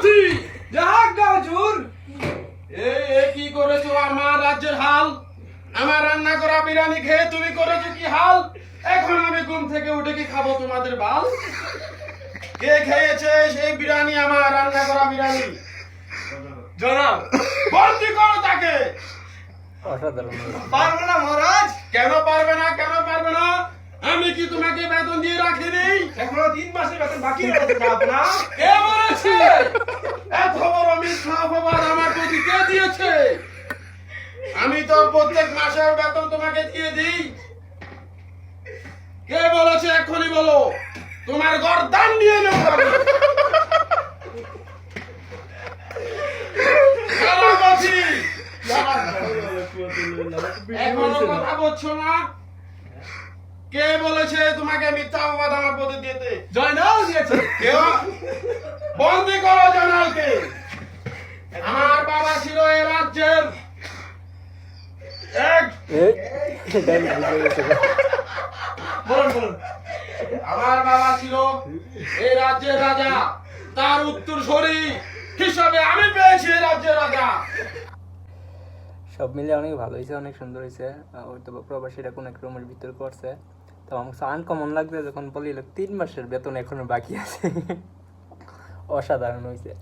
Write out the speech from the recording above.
বলছি জাহাজ গাজুর এ কি করেছো আমার রাজ্যের হাল? আমার রান্না করা বিরিয়ানি খেয়ে তুমি করেছো কি হাল? এখন আমি ঘুম থেকে উঠে কি খাবো তোমাদের বাল? কে খেয়েছে সেই বিরিয়ানি, আমার রান্না করা বিরিয়ানি? জনাব, বন্দি করো তাকে। অসাধারণ। পারবে না মহারাজ। কেন পারবে না, কেন পারবে না? আমি কি তোমাকে বেতন দিয়ে রাখিনি? এখনো 3 মাসের বেতন বাকি রয়েছে না? কে বলেছে? এত বড় মিথ্যা অপবাদ আমার প্রতি কে দিয়েছে? আমি তো প্রত্যেক মাসের বেতন তোমাকে দিয়ে দিই। কে বলেছে এখনই বলো, তোমার গর্দান নিয়ে নেব আমি। চলো বলছি। এখনো কথা বলছো না? কে বলেছে তোমাকে মিথ্যা অপবাদ আমার প্রতি দিতে? জয়নাল দিয়েছে। কেউ? বন্দি করো জয়নালকে। আমার বাবা ছিল এই রাজ্যের এক বলুন বলুন। আমার বাবা ছিল এই রাজ্যের রাজা, তার উত্তরসূরি হিসাবে আমি পেয়েছি এই রাজ্যের রাজা। সব মিলে অনেক ভালো হয়েছে, অনেক সুন্দর হয়েছে। হয়তো প্রবাসীরা কোন এক রুমের ভিতর করছে, তো আমার আনকমন লাগছে যখন বলিল 3 মাসের বেতন এখনো বাকি আছে। অসাধারণ হয়েছে।